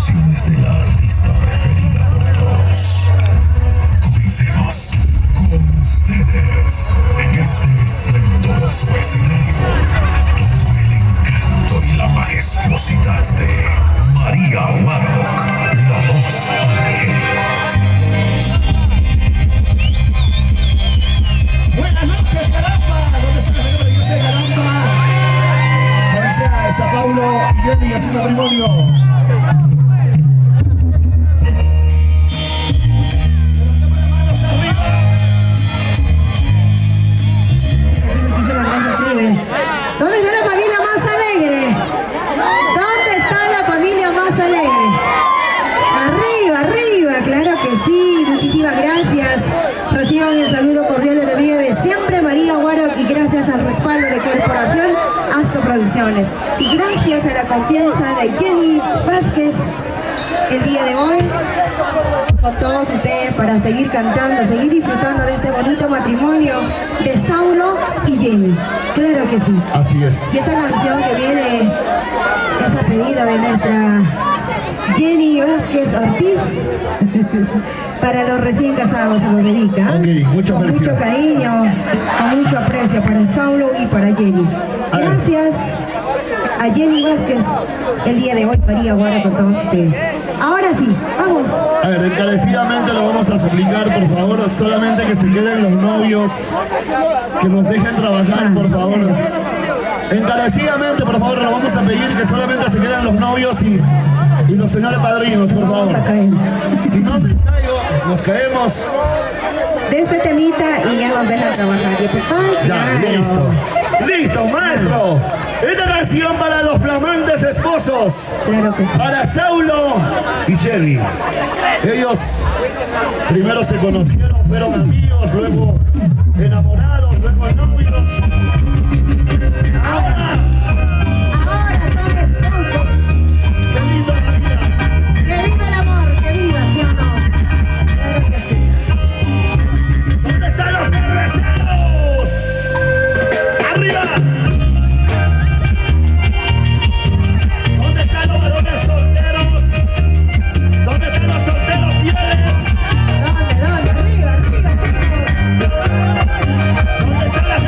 canciones de la artista preferida por todos. Comencemos con ustedes en este esplendoroso escenario. Todo el encanto y la majestuosidad de María Warrock, la voz angélica. Buenas noches, caramba. ¿Dónde está la maravillosa de caramba? Parecía de Sao Paulo y Jenny a su matrimonio. ¿Dónde está la familia más alegre? ¿Dónde está la familia más alegre? Arriba, arriba, claro que sí. Muchísimas gracias. Reciban el saludo cordial de vida de siempre María Warrock y gracias al respaldo de Corporación Astro Producciones. Y gracias a la confianza de Jenny Vázquez el día de hoy con todos ustedes para seguir cantando, seguir disfrutando de este bonito matrimonio de Saulo y Jenny. Claro que sí. Así es. Y esta canción que viene es a pedido de nuestra Jenny Vázquez Ortiz para los recién casados, se los dedica. Ok, mucha con felicidad. mucho cariño, con mucho aprecio para Saulo y para Jenny. Gracias a Jenny Vázquez el día de hoy, María Warrock con todos ustedes. Ahora sí, vamos. A ver, encarecidamente lo vamos a suplicar, por favor, solamente que se queden los novios, que nos dejen trabajar, por favor. Encarecidamente, por favor, lo vamos a pedir que solamente se queden los novios y los señores padrinos, por favor. Vamos a caer. Si no me caigo, nos caemos. De este temita y ya nos dejan trabajar. Y pues, ay, Ya, claro. listo. Listo, maestro. Esta canción para los flamantes esposos. Claro que sí. Para Saulo y Jenny. Ellos primero se conocieron, fueron amigos, luego enamorados, luego novios. Ahora, Ahora son esposos. qué lindo la vida. Que viva el amor, que viva, ¿sí o no? Claro que sí. ¿Dónde están los cerveceros? ¡Arriba! ¿Dónde están los varones solteros? ¿Dónde están los solteros fieles? ¿Dónde? Arriba, arriba, chicos. ¿Dónde están las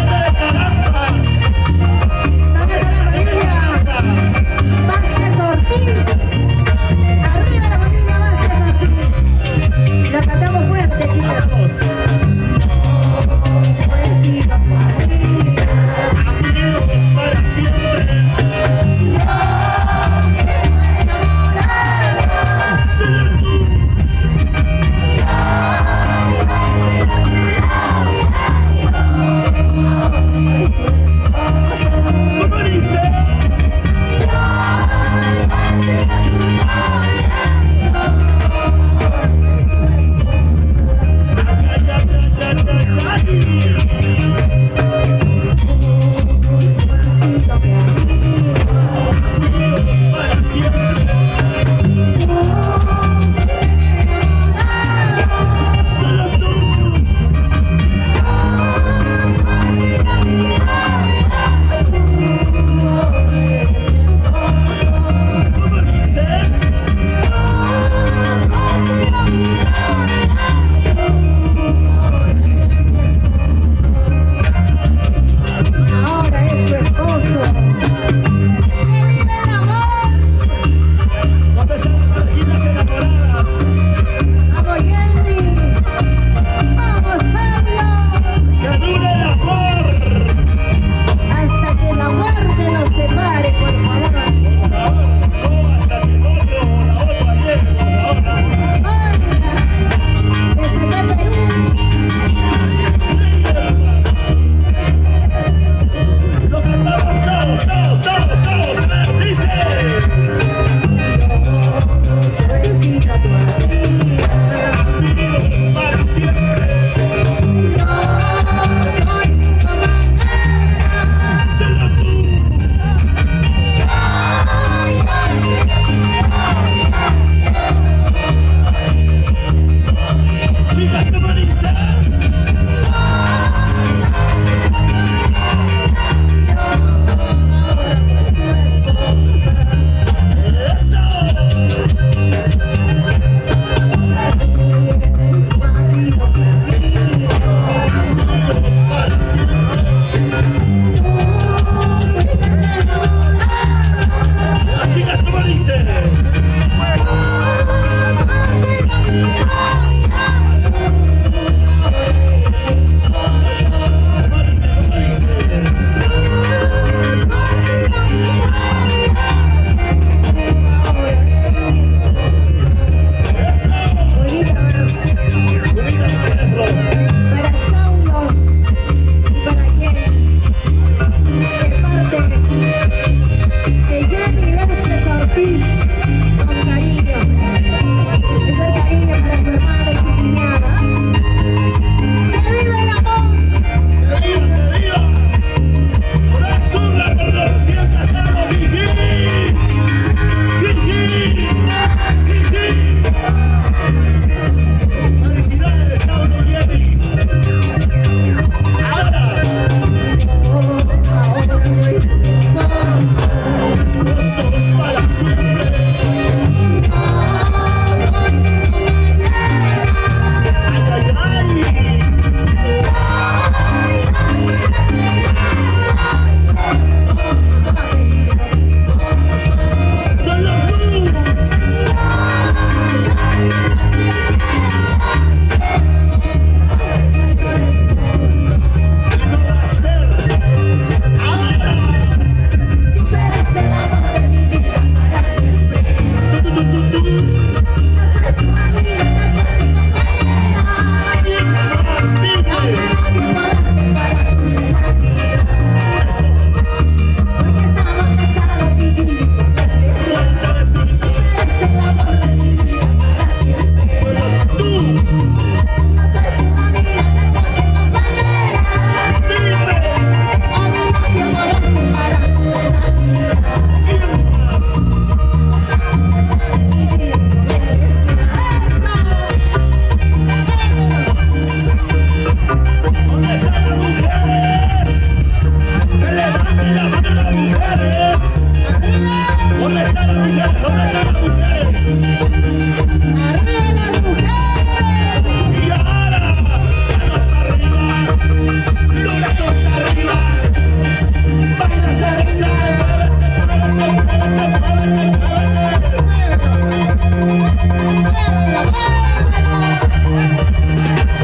¿Dónde están las mujeres? ¿Dónde están las mujeres? ¡Arriba las mujeres! Y ahora, manos arriba, los brazos arriba, bailas arriba.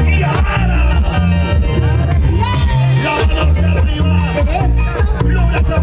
Y ahora, las manos arriba, los brazos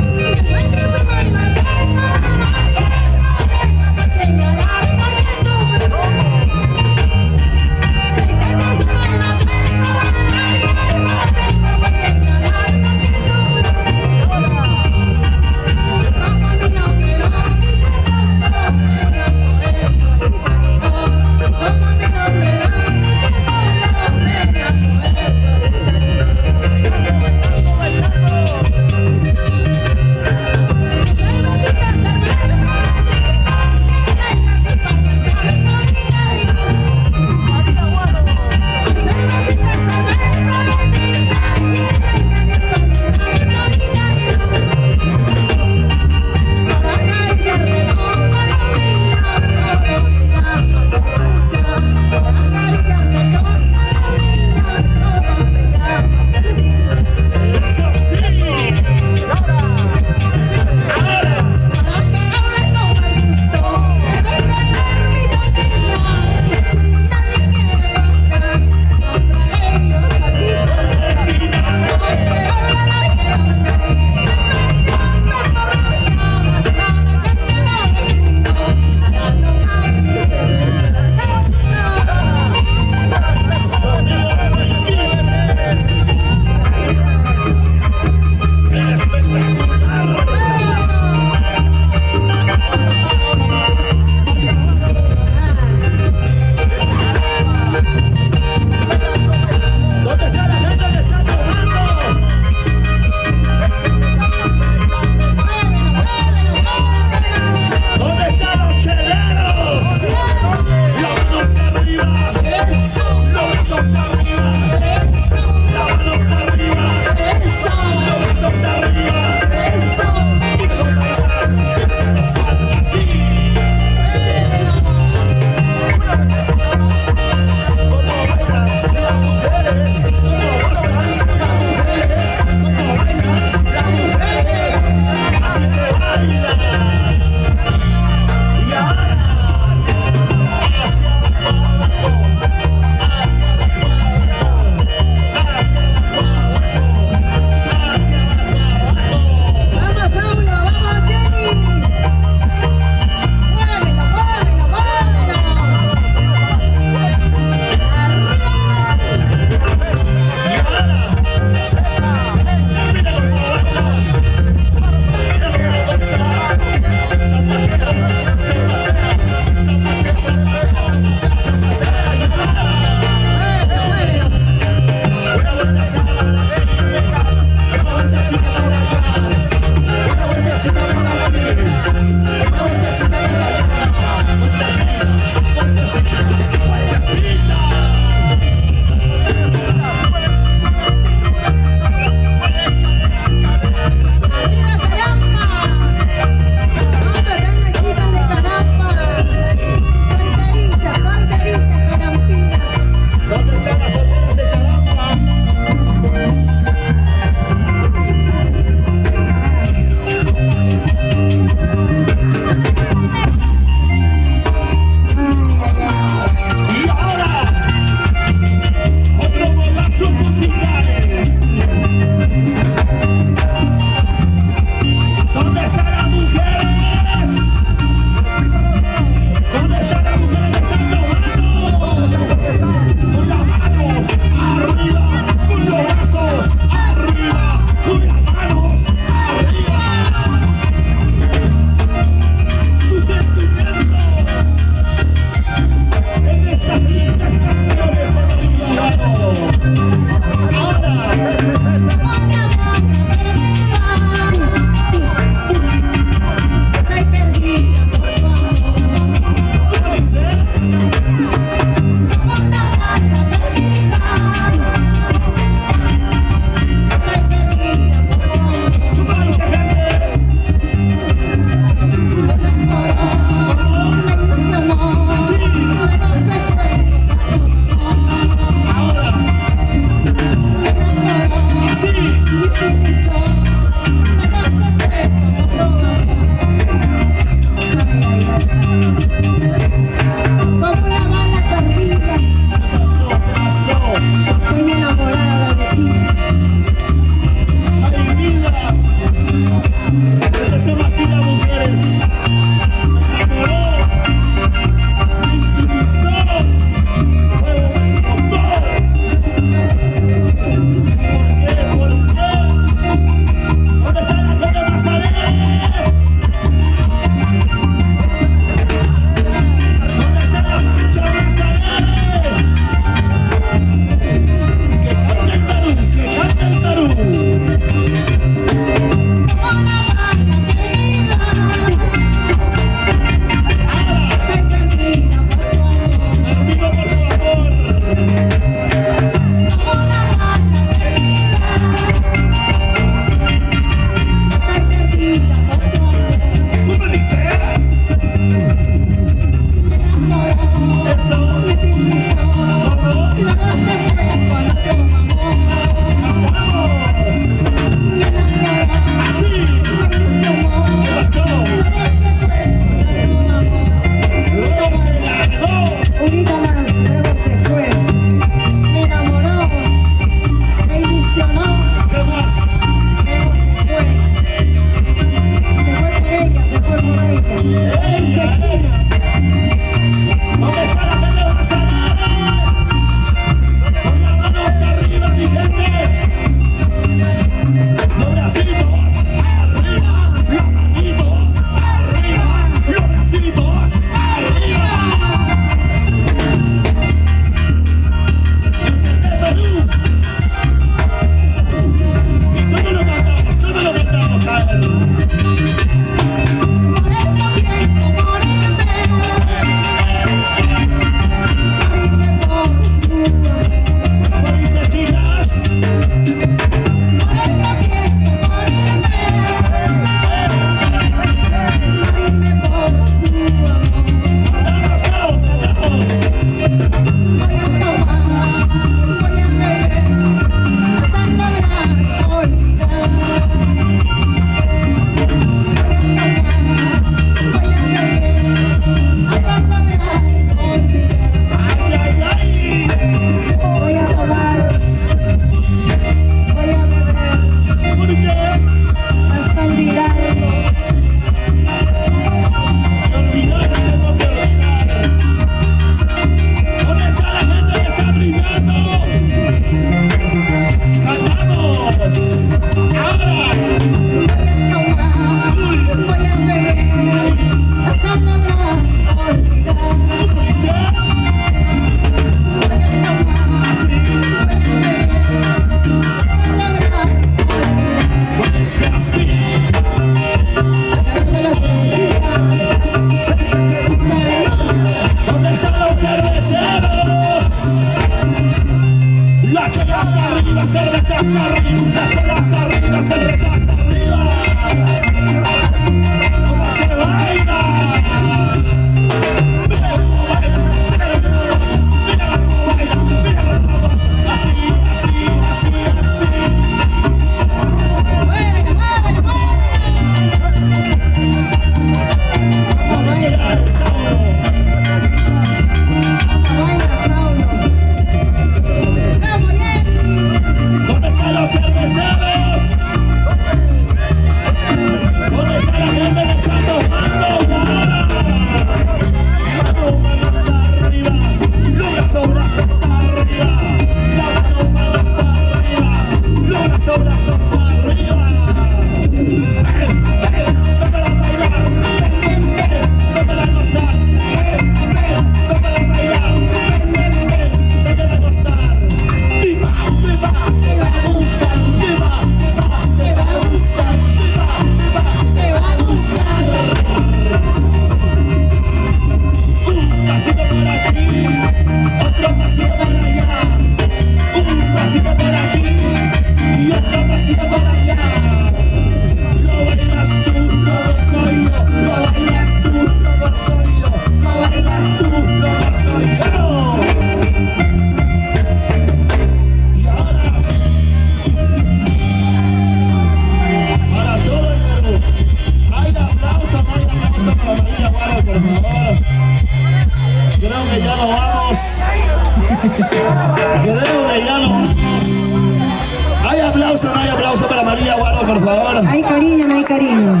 por favor. Hay cariño, no hay cariño.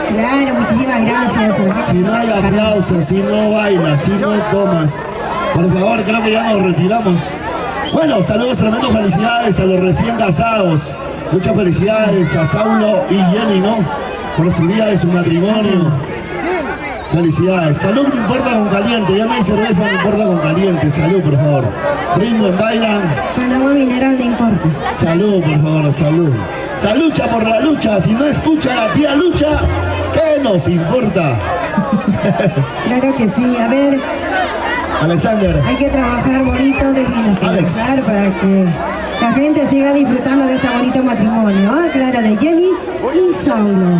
Claro, muchísimas gracias. Si no hay aplausos, si no bailas, si no tomas, por favor, creo que ya nos retiramos. Bueno, saludos, tremendos, felicidades a los recién casados. Muchas felicidades a Saulo y Jenny, ¿no? Por su día de su matrimonio. Felicidades. Salud, no importa con caliente. Ya no hay cerveza, no importa con caliente. Salud, por favor. Brinden, bailan. Con agua mineral no importa. Salud, por favor, salud. Salucha por la lucha. Si no escucha a la tía Lucha, ¿qué nos importa? Claro que sí. A ver, Alexander. hay que trabajar bonito, déjenos trabajar para que la gente siga disfrutando de este bonito matrimonio. Ah, Clara, de Jenny y Saulo.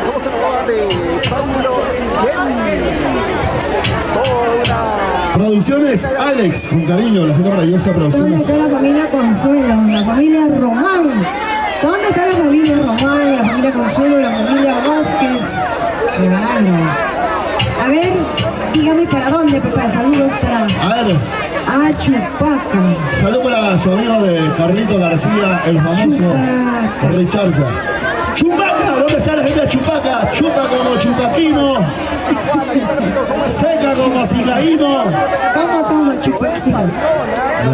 Somos el hogar de Saulo y Jenny. Producciones Alex, con cariño, la gente maravillosa ¿Dónde Producciones. está la familia Consuelo? La familia Román. ¿Dónde está la familia Román? La familia Consuelo, la familia Vázquez. Claro. A ver, dígame para dónde, papá. Saludos para A ver, Chupaca. salud para su amigo de Carlito García, el famoso Chupaca. Richard. Chupaca, ¿dónde está la gente de Chupaca? Chupa como chupaquino, seca como cicaíno. ¿Cómo toma Chupaca?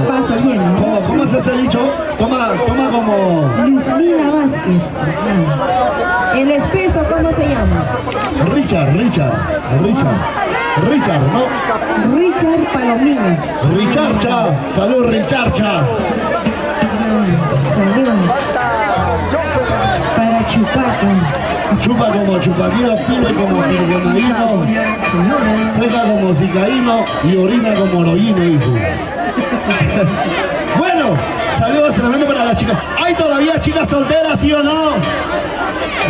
Pasa bien, ¿no? ¿Cómo es ese dicho? Toma como Luzmila Vázquez. El espeso, ¿cómo se llama? Richard, ¿no? Richard Palomino. Richarcha, salud Richarcha. Salud. Para Chupaca. Chupa como chupaquino, pide como pirgonaíno, seca como cicaíno y orina como oroíno, dice. Bueno, saludos tremendo para las chicas. ¿Hay todavía chicas solteras, sí o no?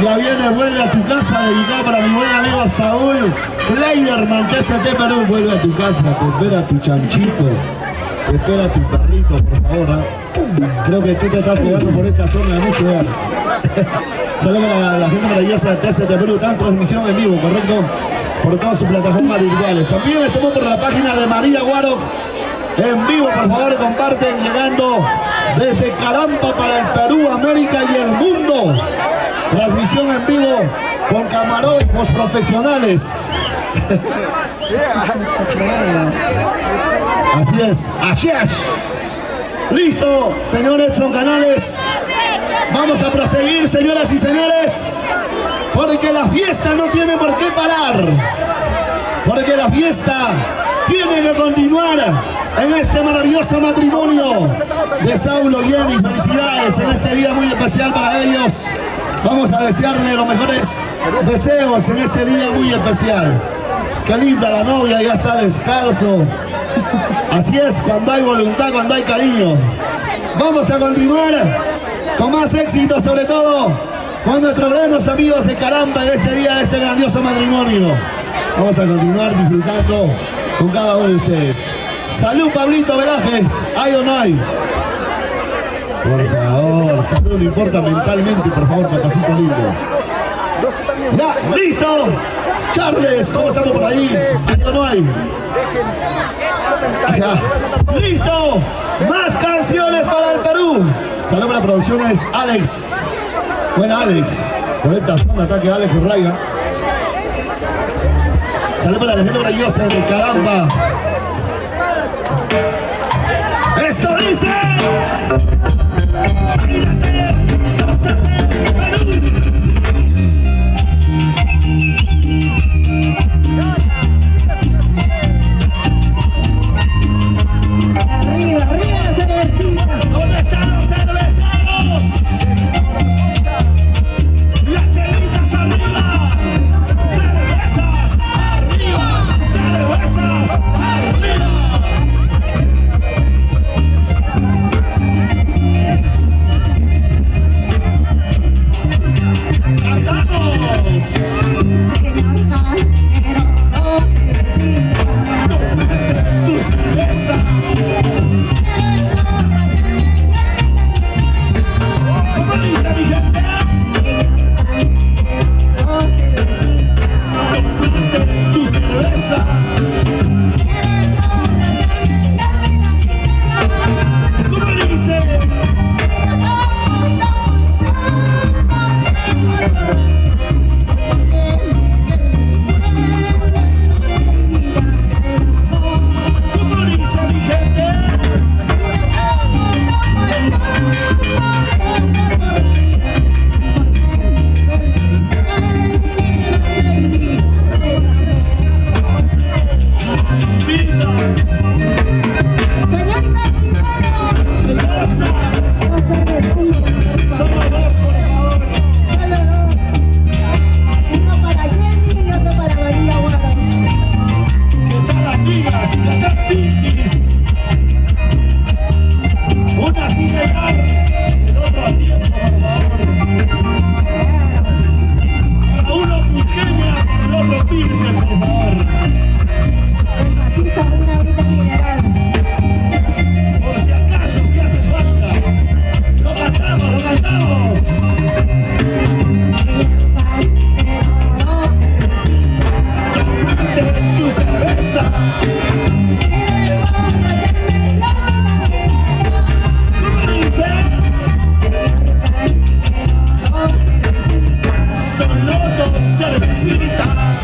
Ya viene, vuelve a tu casa, dedicada para mi buen amigo Saúl Kleiderman, TST Perú. Vuelve a tu casa, te espera tu chanchito, te espera tu perrito, por favor. Creo que tú te estás jugando por esta zona de mucho. Saludos para la gente maravillosa de TST Perú, está en transmisión en vivo, correcto, por todas sus plataformas virtuales. También estamos por la página de María Guaro en vivo, por favor, comparten, llegando desde Carampa para el Perú, América y el mundo. Transmisión en vivo con camarógrafos profesionales. Así es. Listo, señor Edson Canales. Vamos a proseguir, señoras y señores, porque la fiesta no tiene por qué parar. Porque la fiesta tiene que continuar en este maravilloso matrimonio de Saulo y Jenny. Felicidades en este día muy especial para ellos. Vamos a desearle los mejores deseos en este día muy especial. Qué linda la novia, ya está descalzo. Así es, cuando hay voluntad, cuando hay cariño. Vamos a continuar con más éxito, sobre todo con nuestros grandes amigos de Caramba de este día, de este grandioso matrimonio. Vamos a continuar disfrutando con cada uno de ustedes. Salud, Pablito Velázquez. ¿Hay o no hay? Por favor, salud, no importa mentalmente, por favor, papacito lindo. Ya, listo. Charles, ¿cómo estamos por ahí? ¿Hay o no hay? Ya. Listo. Más canciones para el Perú. Salud para la producción es Alex. Buena Alex. Por esta zona ataque Alex Urraiga. Salud para la gente maravillosa de Caramba. Esto dice. Arriba, arriba la cervecita. ¿Dónde están los cerveceros? Las chelitas arriba. Cervezas arriba. Cervezas arriba. ¡Cantamos! Señor Calero, no cervecita. Tu cerveza. ¿Cómo dice mi gente? Tu cerveza. ¿Cómo dice? ¿Cómo dice mi gente? Vida, Señor Cantillero, cerveza. dos cervecitas. Somos dos, por favor. Solo dos. Uno para Jenny y otro para María Guada. ¿Qué tal, amigas? ¿Qué tal, pinkies? Una sin llegar, el otro a tiempo, por favor. Para uno Cusqueña, para el otro Pilsen, por favor. Despacito, una ahorita mineral. Por si acaso, si hace falta. ¡Lo cantamos, lo cantamos! Tómate tu cerveza. ¿Cómo dice? Solo dos cervecitas.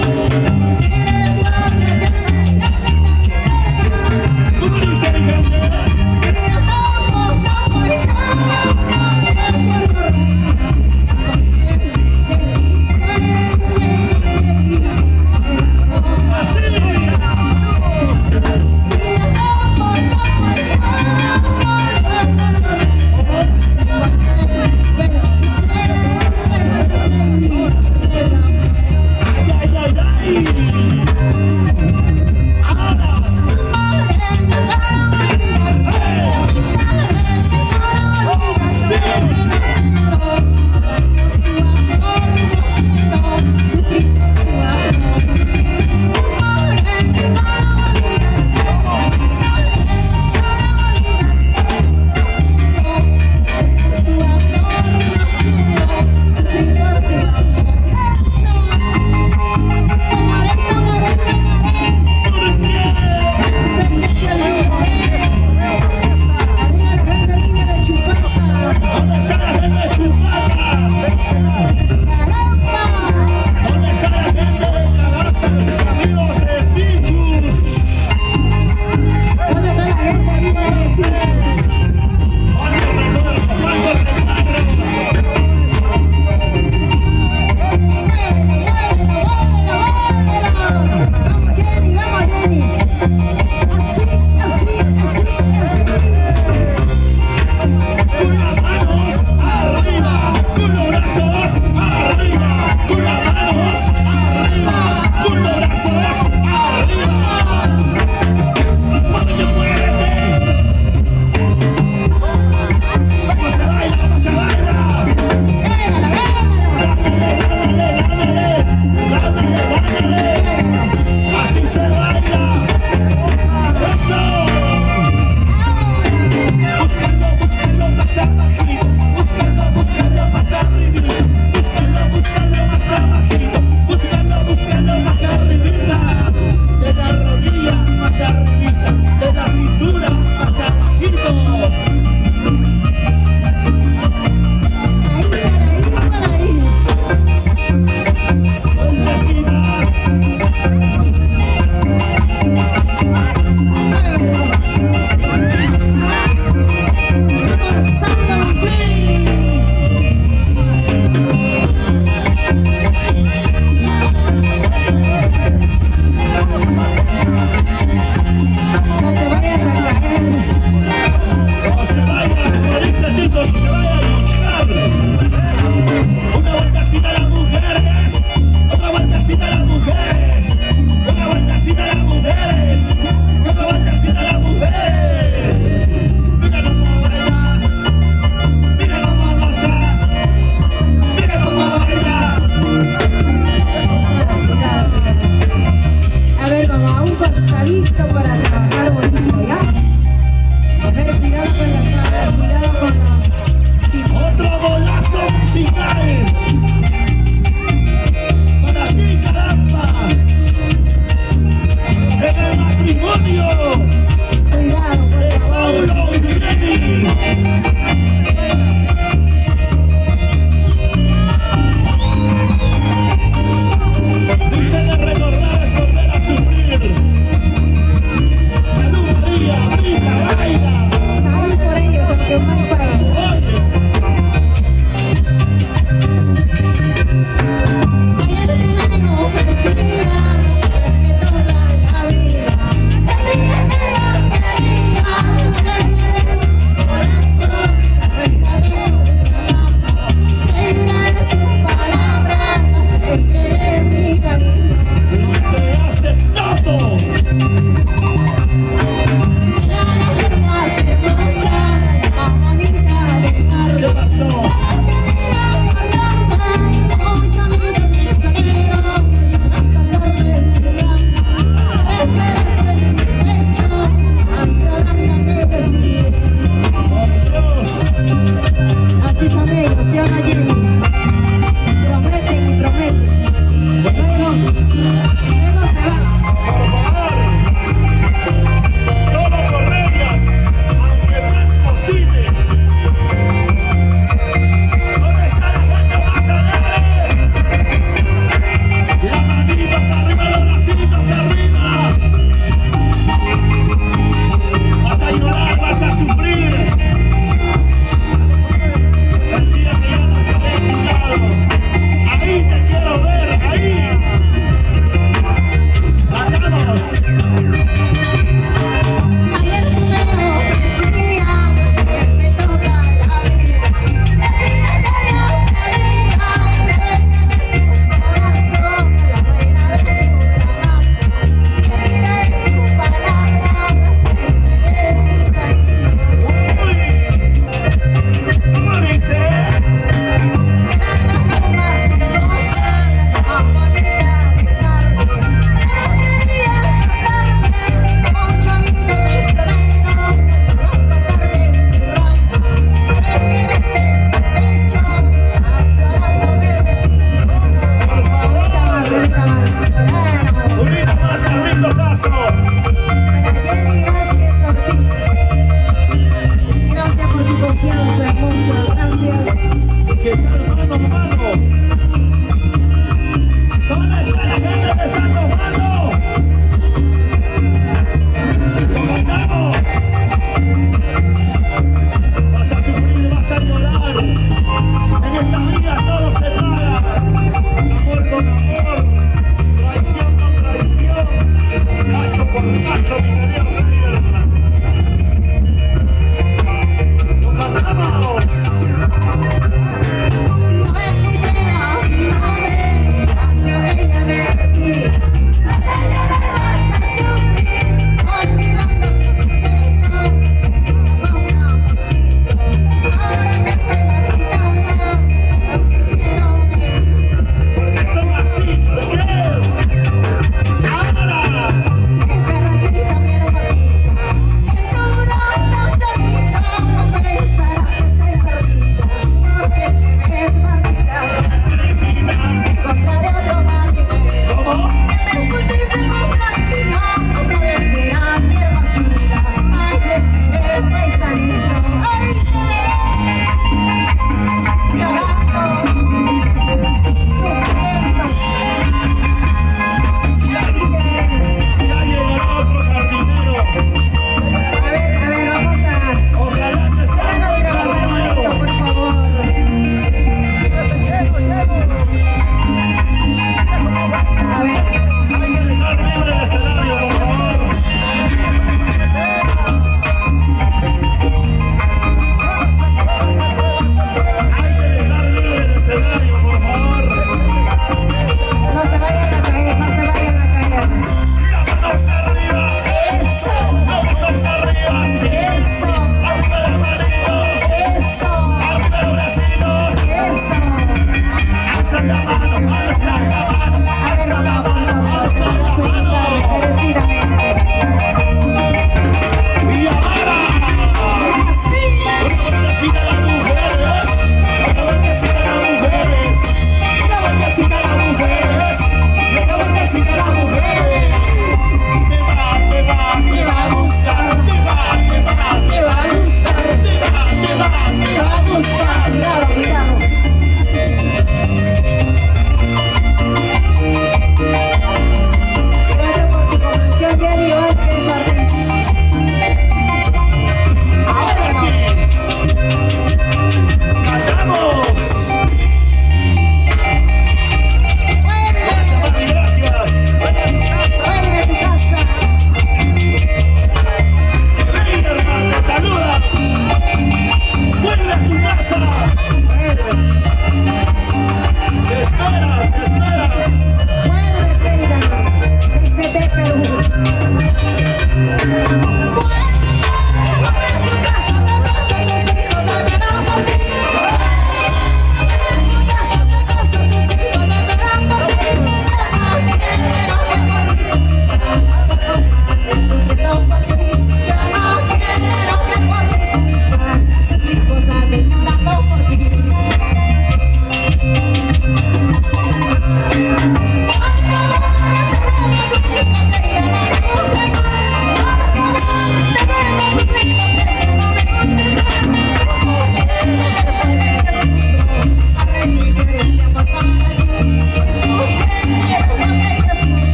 ¿Cómo dice mi gente? Ay, ay, ay, ay.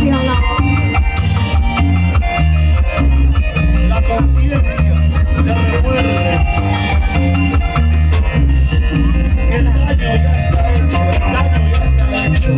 canción, La conciencia te recuerde. El daño ya está hecho, el daño ya está hecho.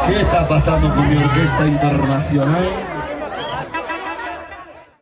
¿Qué está pasando con mi orquesta internacional?